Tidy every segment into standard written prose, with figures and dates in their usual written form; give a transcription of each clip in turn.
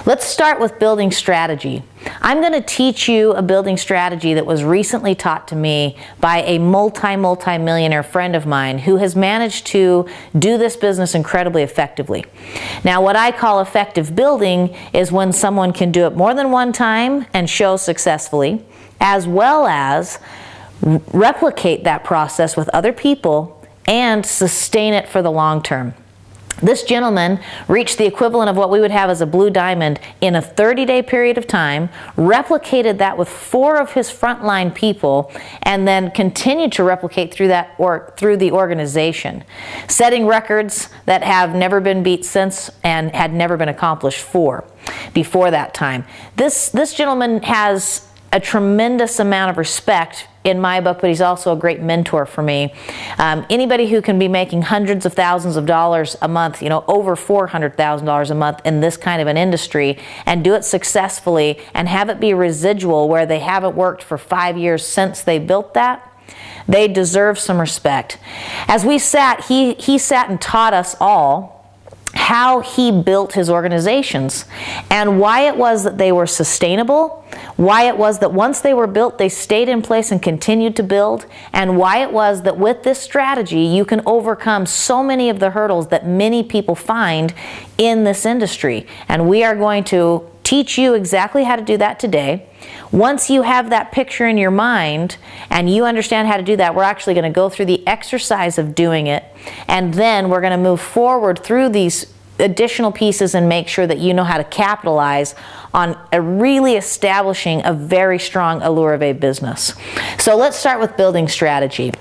Let's start with building strategy. I'm going to teach you a building strategy that was recently taught to me by a multi-millionaire friend of mine who has managed to do this business incredibly effectively. Now, what I call effective building is when someone can do it more than one time and show successfully, as well as replicate that process with other people and sustain it for the long term. This gentleman reached the equivalent of what we would have as a blue diamond in a 30-day period of time, replicated that with 4 of his frontline people, and then continued to replicate through the organization, setting records that have never been beat since and had never been accomplished before that time. This gentleman has a tremendous amount of respect in my book, but he's also a great mentor for me. Anybody who can be making hundreds of thousands of dollars a month, over $400,000 a month in this kind of an industry, and do it successfully and have it be residual where they haven't worked for 5 years since they built that, they deserve some respect. As we sat, he sat and taught us all how he built his organizations and why it was that they were sustainable, why it was that once they were built, they stayed in place and continued to build, and why it was that with this strategy, you can overcome so many of the hurdles that many people find in this industry. And we are going to teach you exactly how to do that today. Once you have that picture in your mind and you understand how to do that, we're actually going to go through the exercise of doing it, and then we're going to move forward through these additional pieces and make sure that you know how to capitalize on really establishing a very strong Allure of a business. So let's start with building strategy.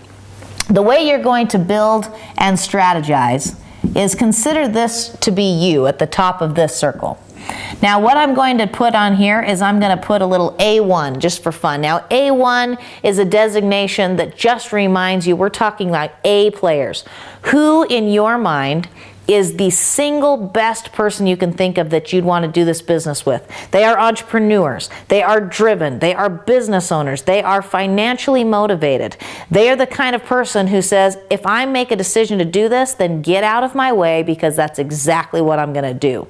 The way you're going to build and strategize is consider this to be you at the top of this circle. Now, what I'm going to put on here is I'm going to put a little A1 just for fun. Now, A1 is a designation that just reminds you we're talking like A players. Who in your mind is the single best person you can think of that you'd want to do this business with? They are entrepreneurs. They are driven. They are business owners. They are financially motivated. They are the kind of person who says, if I make a decision to do this, then get out of my way because that's exactly what I'm going to do.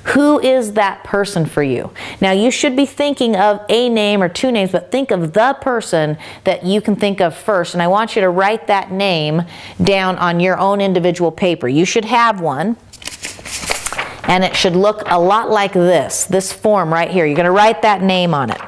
Who is that person for you? Now, you should be thinking of a name or 2 names, but think of the person that you can think of first. And I want you to write that name down on your own individual paper. You should have one, and it should look a lot like this form right here. You're going to write that name on it.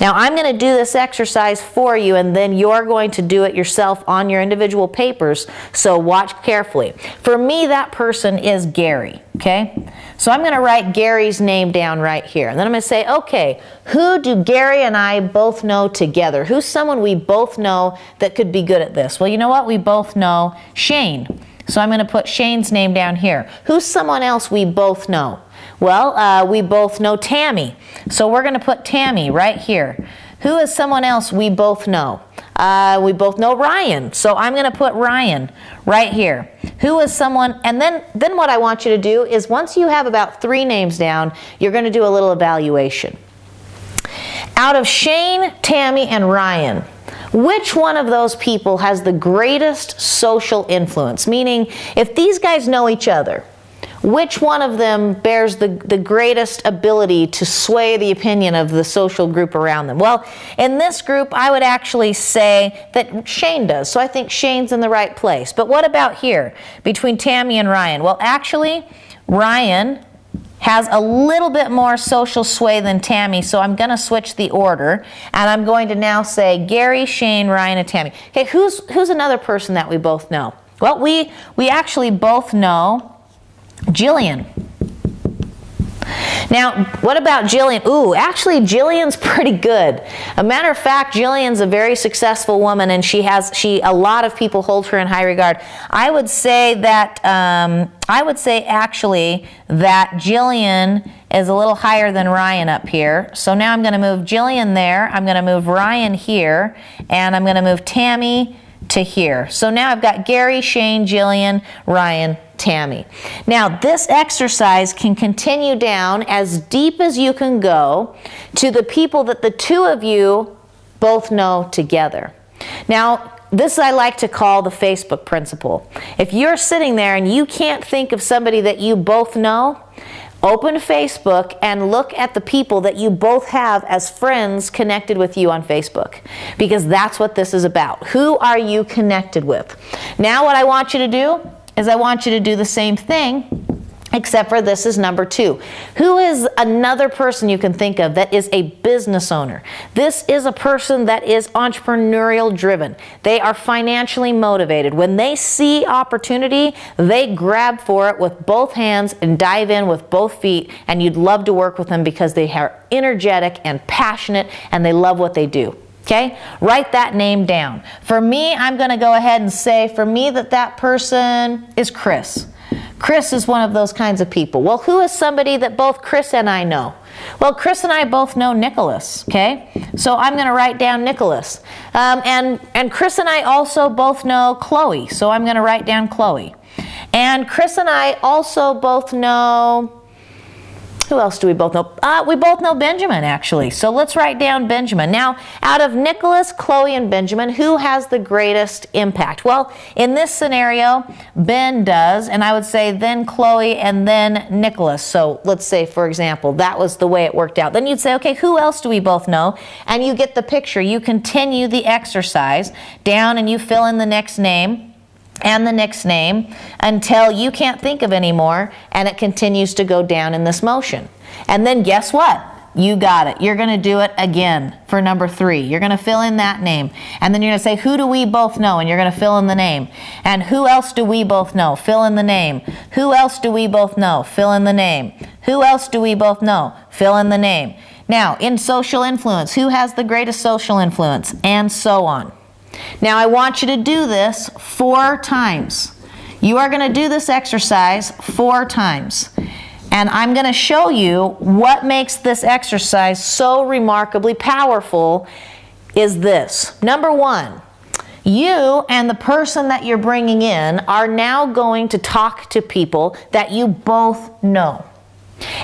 Now, I'm going to do this exercise for you, and then you're going to do it yourself on your individual papers, so watch carefully. For me, that person is Gary, okay? So I'm going to write Gary's name down right here, and then I'm going to say, okay, who do Gary and I both know together? Who's someone we both know that could be good at this? Well, you know what? We both know Shane. So I'm going to put Shane's name down here. Who's someone else we both know? Well, we both know Tammy. So we're going to put Tammy right here. Who is someone else we both know? We both know Ryan. So I'm going to put Ryan right here. Who is someone, and then what I want you to do is once you have about 3 names down, you're going to do a little evaluation. Out of Shane, Tammy, and Ryan, which one of those people has the greatest social influence? Meaning, if these guys know each other, which one of them bears the greatest ability to sway the opinion of the social group around them? Well, in this group, I would actually say that Shane does. So I think Shane's in the right place. But what about here, between Tammy and Ryan? Well, actually, Ryan has a little bit more social sway than Tammy, so I'm going to switch the order, and I'm going to now say Gary, Shane, Ryan, and Tammy. Okay, who's another person that we both know? Well, we actually both know Jillian. Now, what about Jillian? Ooh, actually, Jillian's pretty good. A matter of fact, Jillian's a very successful woman, and a lot of people hold her in high regard. I would say actually that Jillian is a little higher than Ryan up here. So now I'm going to move Jillian there. I'm going to move Ryan here, and I'm going to move Tammy to here. So now I've got Gary, Shane, Jillian, Ryan, Tammy. Now, this exercise can continue down as deep as you can go to the people that the 2 of you both know together. Now, this I like to call the Facebook principle. If you're sitting there and you can't think of somebody that you both know, Open Facebook and look at the people that you both have as friends connected with you on Facebook, because that's what this is about. Who are you connected with? Now what I want you to do is I want you to do the same thing, except for this is number 2. Who is another person you can think of that is a business owner? This is a person that is entrepreneurial driven. They are financially motivated. When they see opportunity, they grab for it with both hands and dive in with both feet, and you'd love to work with them because they are energetic and passionate and they love what they do. Okay? Write that name down. For me, I'm going to go ahead and say for me that person is Chris. Chris is one of those kinds of people. Well, who is somebody that both Chris and I know? Well, Chris and I both know Nicholas, okay? So I'm going to write down Nicholas. And Chris and I also both know Chloe, so I'm going to write down Chloe. And Chris and I also both know... Who else do we both know? We both know Benjamin, actually. So let's write down Benjamin. Now, out of Nicholas, Chloe, and Benjamin, who has the greatest impact? Well, in this scenario, Ben does, and I would say then Chloe and then Nicholas. So let's say, for example, that was the way it worked out. Then you'd say, okay, who else do we both know? And you get the picture. You continue the exercise down and you fill in the next name and the next name until you can't think of any more, and it continues to go down in this motion. And then guess what? You got it. You're going to do it again for number 3. You're going to fill in that name. And then you're going to say, who do we both know? And you're going to fill in the name. And who else do we both know? Fill in the name. Who else do we both know? Fill in the name. Who else do we both know? Fill in the name. Now, in social influence, who has the greatest social influence? And so on. Now, I want you to do this 4 times. You are going to do this exercise 4 times. And I'm going to show you what makes this exercise so remarkably powerful is this. Number 1, you and the person that you're bringing in are now going to talk to people that you both know.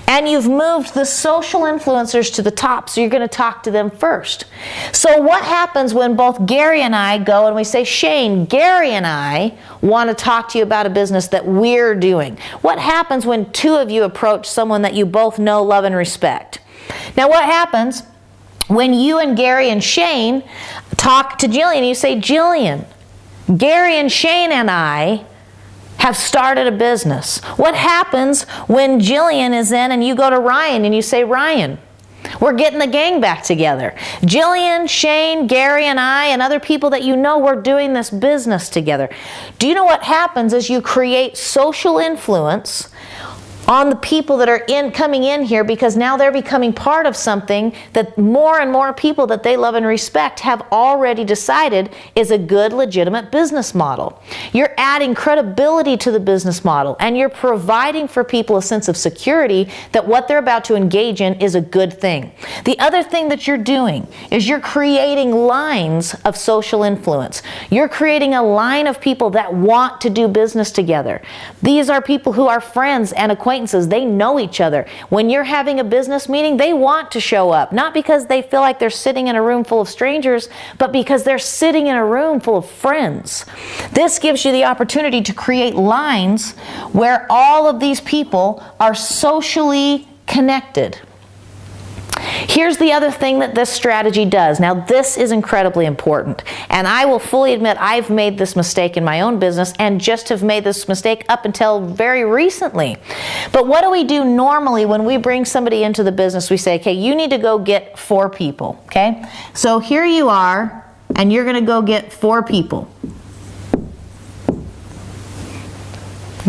And you've moved the social influencers to the top, so you're going to talk to them first. So what happens when both Gary and I go and we say, Shane, Gary and I want to talk to you about a business that we're doing? What happens when 2 of you approach someone that you both know, love, and respect? Now what happens when you and Gary and Shane talk to Jillian and you say, Jillian, Gary and Shane and I have started a business. What happens when Jillian is in and you go to Ryan and you say, Ryan, we're getting the gang back together. Jillian, Shane, Gary, and I, and other people that you know, we're doing this business together. Do you know what happens is you create social influence on the people that are coming in here, because now they're becoming part of something that more and more people that they love and respect have already decided is a good, legitimate business model. You're adding credibility to the business model, and you're providing for people a sense of security that what they're about to engage in is a good thing. The other thing that you're doing is you're creating lines of social influence. You're creating a line of people that want to do business together. These are people who are friends and acquaintances. They know each other. When you're having a business meeting, they want to show up, not because they feel like they're sitting in a room full of strangers, but because they're sitting in a room full of friends. This gives you the opportunity to create lines where all of these people are socially connected. Here's the other thing that this strategy does. Now, this is incredibly important, and I will fully admit I've made this mistake in my own business and just have made this mistake up until very recently. But what do we do normally when we bring somebody into the business? We say, okay, you need to go get 4 people, okay? So here you are, and you're going to go get 4 people.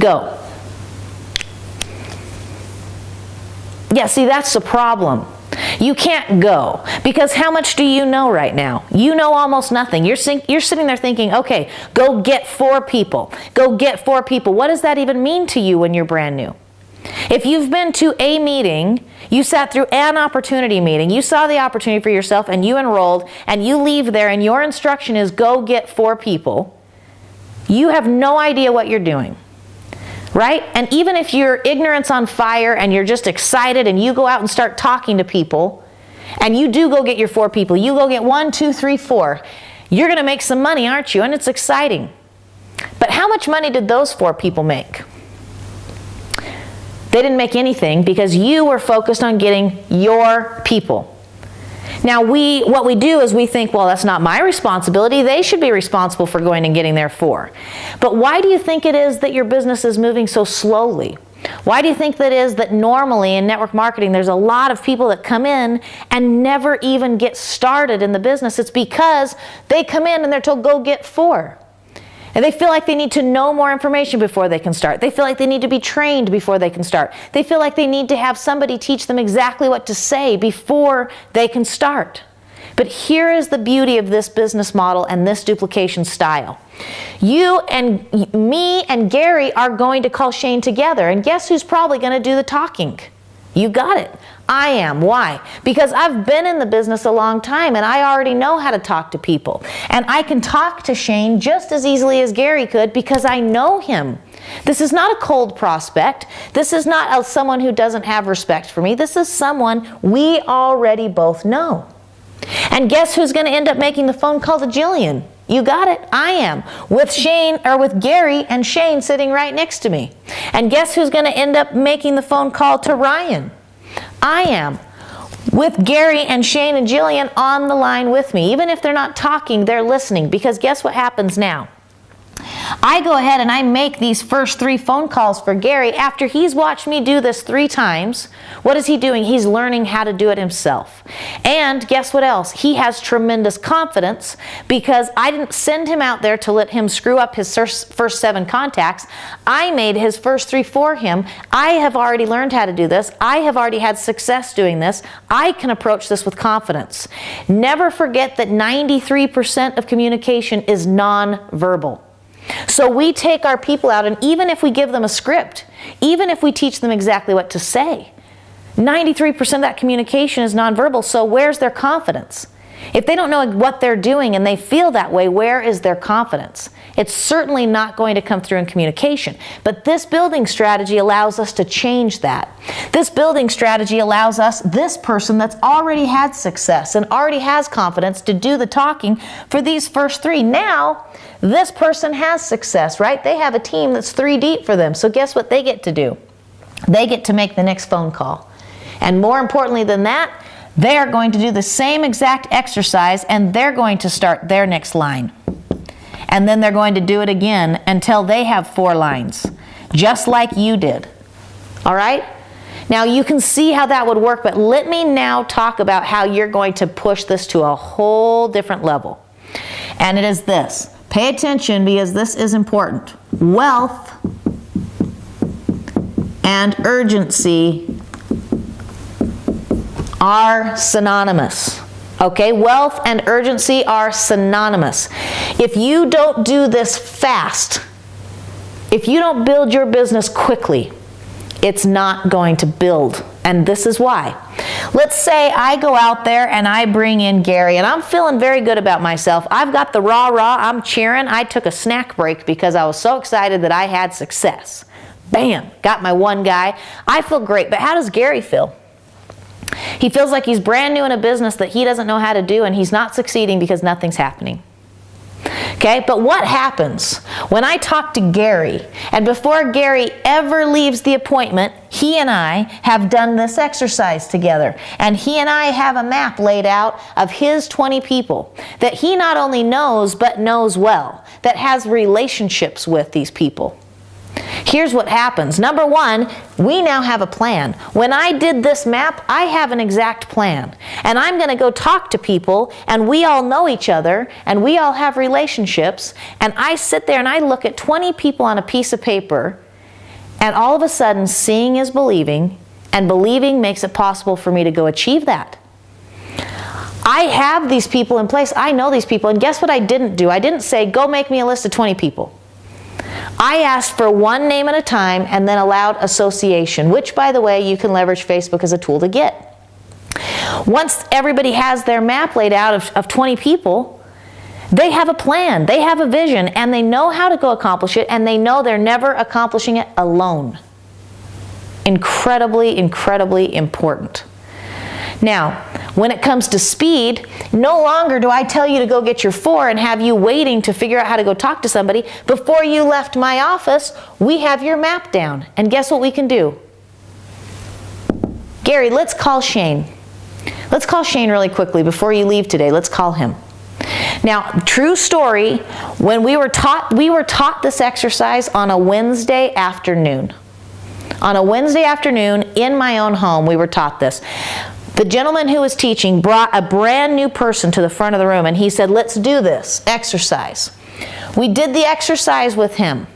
Go. Yeah, see, that's the problem. You can't go, because how much do you know right now? You know almost nothing. You're sitting there thinking, okay, go get 4 people. Go get 4 people. What does that even mean to you when you're brand new? If you've been to a meeting, you sat through an opportunity meeting, you saw the opportunity for yourself and you enrolled, and you leave there and your instruction is go get 4 people, you have no idea what you're doing. Right? And even if you're ignorance on fire and you're just excited and you go out and start talking to people, and you do go get your 4 people, you go get 1, 2, 3, 4, you're going to make some money, aren't you? And it's exciting. But how much money did those 4 people make? They didn't make anything because you were focused on getting your people. Now, what we do is we think, well, that's not my responsibility. They should be responsible for going and getting their 4. But why do you think it is that your business is moving so slowly? Why do you think that is that normally in network marketing there's a lot of people that come in and never even get started in the business? It's because they come in and they're told, go get 4. And they feel like they need to know more information before they can start. They feel like they need to be trained before they can start. They feel like they need to have somebody teach them exactly what to say before they can start. But here is the beauty of this business model and this duplication style. You and me and Gary are going to call Shane together, and guess who's probably going to do the talking? You got it. I am. Why? Because I've been in the business a long time and I already know how to talk to people. And I can talk to Shane just as easily as Gary could because I know him. This is not a cold prospect. This is not someone who doesn't have respect for me. This is someone we already both know. And guess who's going to end up making the phone call to Jillian? You got it. I am. With Gary and Shane sitting right next to me. And guess who's going to end up making the phone call to Ryan? I am. With Gary and Shane and Jillian on the line with me. Even if they're not talking, they're listening. Because guess what happens now? I go ahead and I make these first 3 phone calls for Gary after he's watched me do this 3 times. What is he doing? He's learning how to do it himself. And guess what else? He has tremendous confidence because I didn't send him out there to let him screw up his first 7 contacts. I made his first 3 for him. I have already learned how to do this. I have already had success doing this. I can approach this with confidence. Never forget that 93% of communication is non-verbal. So we take our people out, and even if we give them a script, even if we teach them exactly what to say, 93% of that communication is nonverbal, so where's their confidence? If they don't know what they're doing and they feel that way, where is their confidence? It's certainly not going to come through in communication. But this building strategy allows us to change that. This building strategy allows us, this person that's already had success and already has confidence, to do the talking for these first 3. Now, this person has success, right? They have a team that's 3 deep for them. So guess what they get to do? They get to make the next phone call. And more importantly than that, they are going to do the same exact exercise and they're going to start their next line. And then they're going to do it again until they have 4 lines, just like you did. All right? Now you can see how that would work, but let me now talk about how you're going to push this to a whole different level. And it is this. Pay attention because this is important. Wealth and urgency are synonymous. Okay, wealth and urgency are synonymous. If you don't do this fast, if you don't build your business quickly, it's not going to build. And this is why. Let's say I go out there and I bring in Gary, and I'm feeling very good about myself. I've got the rah-rah, I'm cheering. I took a snack break because I was so excited that I had success. Bam, got my 1 guy. I feel great, but how does Gary feel? He feels like he's brand new in a business that he doesn't know how to do, and he's not succeeding because nothing's happening. Okay, but what happens when I talk to Gary, and before Gary ever leaves the appointment, he and I have done this exercise together, and he and I have a map laid out of his 20 people that he not only knows but knows well, that has relationships with these people. Here's what happens. Number 1, we now have a plan. When I did this map, I have an exact plan. And I'm going to go talk to people, and we all know each other, and we all have relationships, and I sit there and I look at 20 people on a piece of paper, and all of a sudden, seeing is believing, and believing makes it possible for me to go achieve that. I have these people in place. I know these people, and guess what I didn't do? I didn't say, go make me a list of 20 people. I asked for 1 name at a time and then allowed association, which, by the way, you can leverage Facebook as a tool to get. Once everybody has their map laid out of 20 people, they have a plan, they have a vision, and they know how to go accomplish it, and they know they're never accomplishing it alone. Incredibly, incredibly important. Now, when it comes to speed, no longer do I tell you to go get your 4 and have you waiting to figure out how to go talk to somebody. Before you left my office, we have your map down. And guess what we can do? Gary, let's call Shane. Let's call Shane really quickly before you leave today. Let's call him. Now, true story, when we were taught this exercise on a Wednesday afternoon. On a Wednesday afternoon in my own home, we were taught this. The gentleman who was teaching brought a brand new person to the front of the room, and he said, let's do this exercise. We did the exercise with him.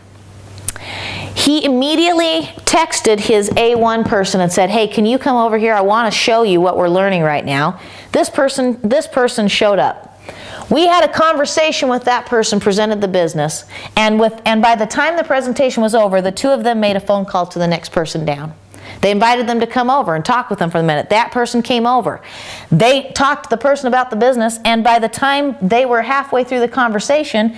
He immediately texted his A1 person and said, hey, can you come over here? I want to show you what we're learning right now. This person showed up. We had a conversation with that person, presented the business, and by the time the presentation was over, the two of them made a phone call to the next person down. They invited them to come over and talk with them for a minute. That person came over. They talked to the person about the business, and by the time they were halfway through the conversation,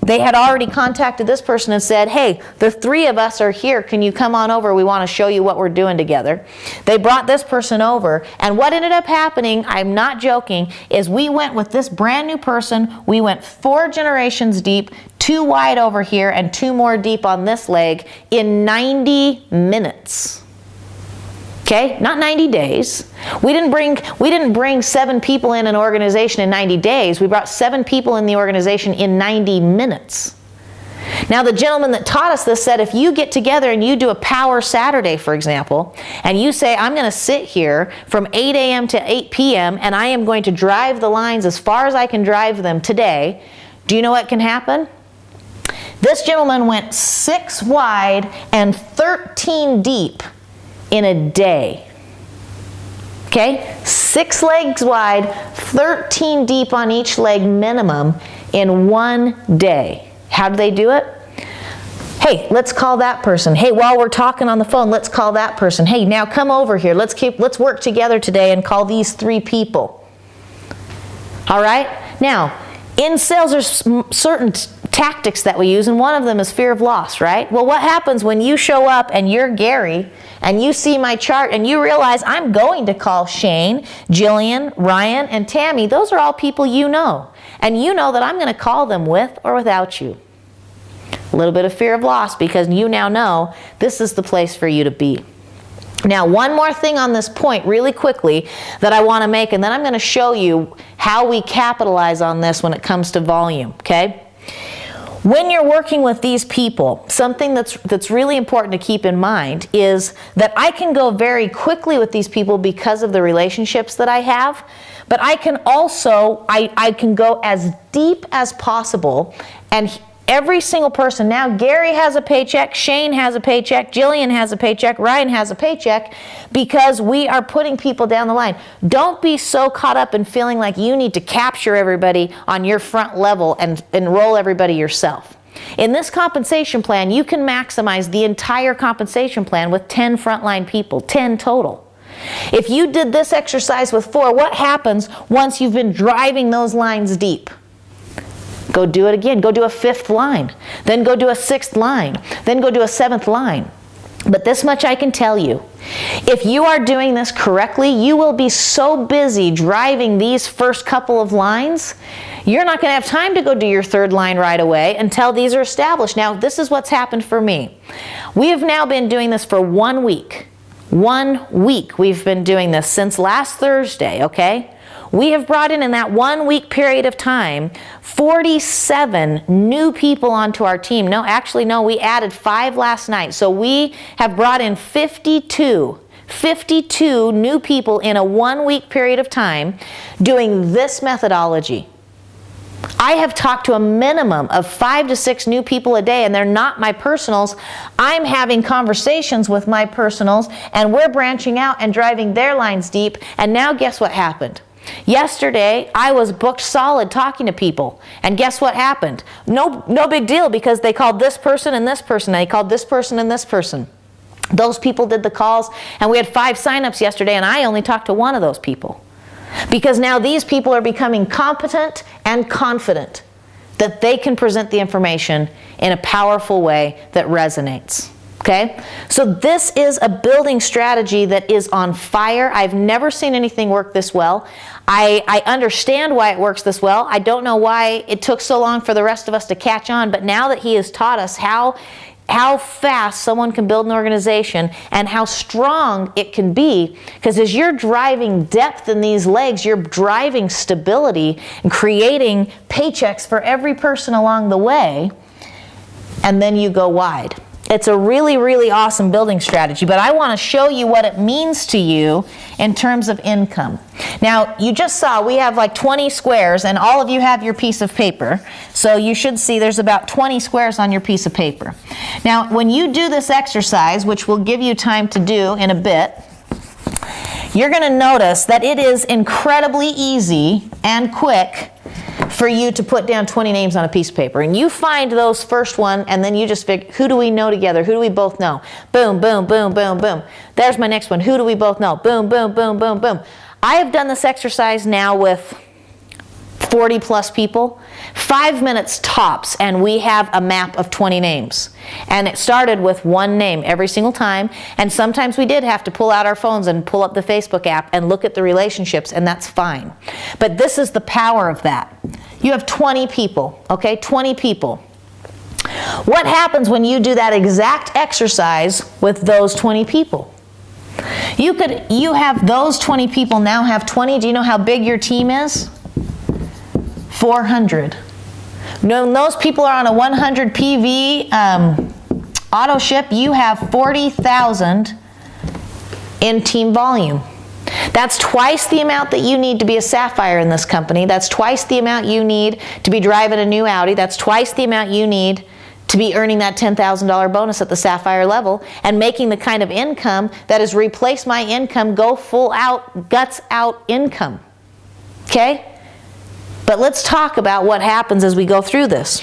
they had already contacted this person and said, hey, the three of us are here. Can you come on over? We want to show you what we're doing together. They brought this person over, and what ended up happening, I'm not joking, is we went with this brand new person. We went 4 generations deep, 2 wide over here, and 2 more deep on this leg in 90 minutes. Okay, not 90 days. We didn't bring 7 people in an organization in 90 days. We brought 7 people in the organization in 90 minutes. Now, the gentleman that taught us this said, if you get together and you do a Power Saturday, for example, and you say, I'm going to sit here from 8 a.m. to 8 p.m. and I am going to drive the lines as far as I can drive them today, do you know what can happen? This gentleman went 6 wide and 13 deep in a day. Okay? 6 legs wide, 13 deep on each leg minimum in 1 day. How do they do it? Hey, let's call that person. Hey, while we're talking on the phone, let's call that person. Hey, now come over here. Let's work together today and call these 3 people. All right? Now, in sales, there's certain tactics that we use, and one of them is fear of loss, right? Well, what happens when you show up and you're Gary and you see my chart and you realize I'm going to call Shane, Jillian, Ryan, and Tammy? Those are all people you know, and you know that I'm going to call them with or without you. A little bit of fear of loss, because you now know this is the place for you to be. Now, one more thing on this point really quickly that I want to make, and then I'm going to show you how we capitalize on this when it comes to volume, okay? When you're working with these people, something that's really important to keep in mind is that I can go very quickly with these people because of the relationships that I have, but I can also, I can go as deep as possible, and every single person, now Gary has a paycheck, Shane has a paycheck, Jillian has a paycheck, Ryan has a paycheck, because we are putting people down the line. Don't be so caught up in feeling like you need to capture everybody on your front level and enroll everybody yourself. In this compensation plan, you can maximize the entire compensation plan with 10 frontline people, 10 total. If you did this exercise with 4, what happens once you've been driving those lines deep? Go do it again. Go do a 5th line. Then go do a 6th line. Then go do a 7th line. But this much I can tell you. If you are doing this correctly, you will be so busy driving these first couple of lines, you're not going to have time to go do your 3rd line right away until these are established. Now, this is what's happened for me. We have now been doing this for 1 week. 1 week we've been doing this since last Thursday, okay? We have brought in that 1 week period of time, 47 new people onto our team. No, actually, no, we added 5 last night. So we have brought in 52 new people in a 1 week period of time doing this methodology. I have talked to a minimum of 5 to 6 new people a day, and they're not my personals. I'm having conversations with my personals, and we're branching out and driving their lines deep. And now guess what happened? Yesterday, I was booked solid talking to people, and guess what happened? No big deal, because they called this person and this person, and they called this person and this person. Those people did the calls, and we had 5 signups yesterday, and I only talked to 1 of those people. Because now these people are becoming competent and confident that they can present the information in a powerful way that resonates. Okay? So this is a building strategy that is on fire. I've never seen anything work this well. I understand why it works this well. I don't know why it took so long for the rest of us to catch on, but now that he has taught us how how fast someone can build an organization and how strong it can be, because as you're driving depth in these legs, you're driving stability and creating paychecks for every person along the way, and then you go wide. It's a really, really awesome building strategy, but I want to show you what it means to you in terms of income. Now, you just saw we have like 20 squares, and all of you have your piece of paper. So you should see there's about 20 squares on your piece of paper. Now, when you do this exercise, which we'll give you time to do in a bit, you're going to notice that it is incredibly easy and quick for you to put down 20 names on a piece of paper. And you find those first one, and then you just figure, who do we know together? Who do we both know? Boom, boom, boom, boom, boom. There's my next one. Who do we both know? Boom, boom, boom, boom, boom. I have done this exercise now with 40 plus people, 5 minutes tops, and we have a map of 20 names. And it started with one name every single time, and sometimes we did have to pull out our phones and pull up the Facebook app and look at the relationships, and that's fine. But this is the power of that. You have 20 people, okay? 20 people. What happens when you do that exact exercise with those 20 people? You have those 20 people now have 20. Do you know how big your team is? 400. When those people are on a 100 PV auto ship, you have 40,000 in team volume. That's twice the amount that you need to be a Sapphire in this company. That's twice the amount you need to be driving a new Audi. That's twice the amount you need to be earning that $10,000 bonus at the Sapphire level and making the kind of income that has replaced my income, go full out, guts out income. Okay? But let's talk about what happens as we go through this.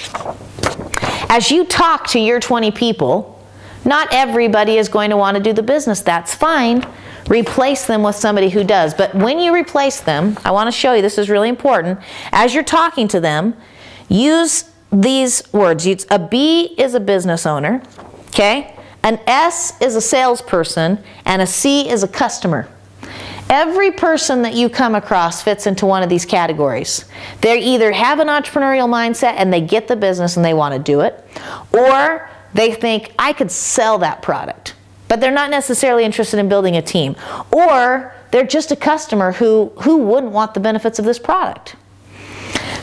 As you talk to your 20 people, not everybody is going to want to do the business. That's fine. Replace them with somebody who does. But when you replace them, I want to show you, this is really important. As you're talking to them, use these words. A B is a business owner, okay? An S is a salesperson, and a C is a customer. Every person that you come across fits into one of these categories. They either have an entrepreneurial mindset and they get the business and they want to do it, or they think, I could sell that product, but they're not necessarily interested in building a team, or they're just a customer who wouldn't want the benefits of this product.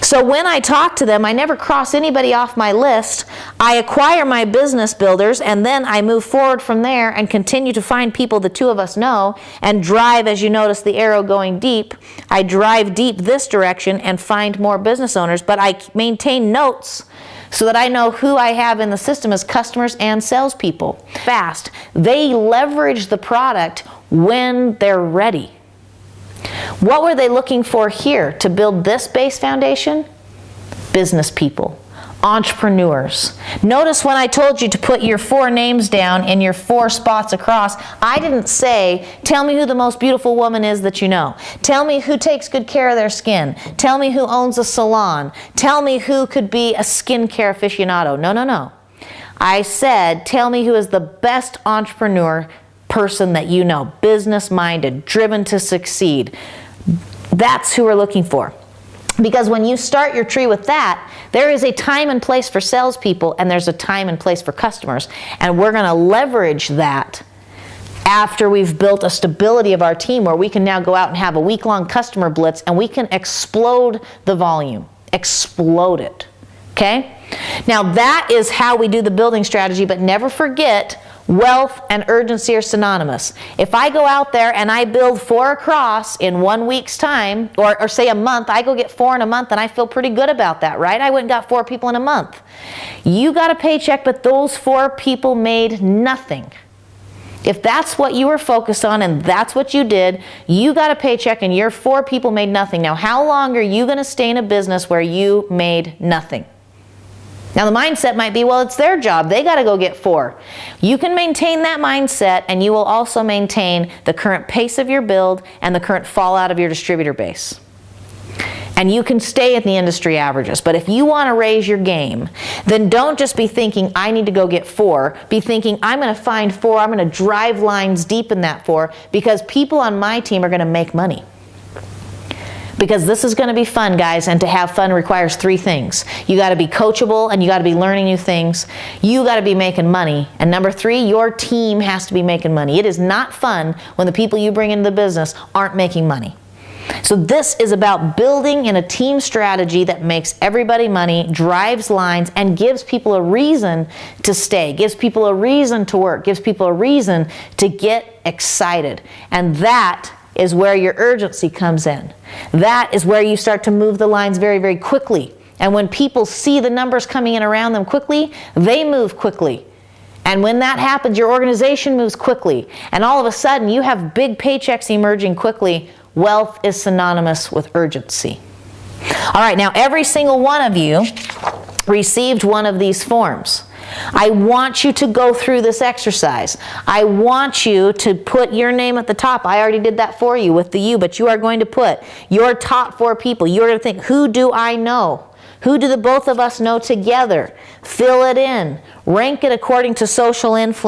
So when I talk to them, I never cross anybody off my list. I acquire my business builders, and then I move forward from there and continue to find people the two of us know and drive, as you notice the arrow going deep. I drive deep this direction and find more business owners, but I maintain notes so that I know who I have in the system as customers and salespeople. Fast. They leverage the product when they're ready. What were they looking for here to build this base foundation? Business people, entrepreneurs. Notice when I told you to put your 4 names down in your 4 spots across, I didn't say, tell me who the most beautiful woman is that you know. Tell me who takes good care of their skin. Tell me who owns a salon. Tell me who could be a skincare aficionado. No, no, no. I said, tell me who is the best entrepreneur person that you know, business-minded, driven to succeed. That's who we're looking for. Because when you start your tree with that, there is a time and place for salespeople, and there's a time and place for customers. And we're going to leverage that after we've built a stability of our team where we can now go out and have a week-long customer blitz, and we can explode the volume. Explode it. Okay? Now that is how we do the building strategy, but never forget, wealth and urgency are synonymous. If I go out there and I build 4 across in 1 week's time, or say a month, I go get 4 in a month, and I feel pretty good about that, right? I went and got 4 people in a month. You got a paycheck, but those 4 people made nothing. If that's what you were focused on and that's what you did, you got a paycheck and your 4 people made nothing. Now, how long are you going to stay in a business where you made nothing? Now the mindset might be, well, it's their job. They got to go get 4. You can maintain that mindset, and you will also maintain the current pace of your build and the current fallout of your distributor base. And you can stay at the industry averages. But if you want to raise your game, then don't just be thinking, I need to go get 4. Be thinking, I'm going to find 4. I'm going to drive lines deep in that 4, because people on my team are going to make money. Because this is going to be fun, guys, and to have fun requires 3 things. You got to be coachable, and you got to be learning new things. You got to be making money. And number 3, your team has to be making money. It is not fun when the people you bring into the business aren't making money. So this is about building in a team strategy that makes everybody money, drives lines, and gives people a reason to stay, gives people a reason to work, gives people a reason to get excited. And that is where your urgency comes in. That is where you start to move the lines very, very quickly. And when people see the numbers coming in around them quickly, they move quickly. And when that happens, your organization moves quickly. And all of a sudden, you have big paychecks emerging quickly. Wealth is synonymous with urgency. All right, now every single one of you received one of these forms. I want you to go through this exercise. I want you to put your name at the top. I already did that for you with the you, but you are going to put your top 4 people. You're going to think, who do I know? Who do the both of us know together? Fill it in. Rank it according to social influence.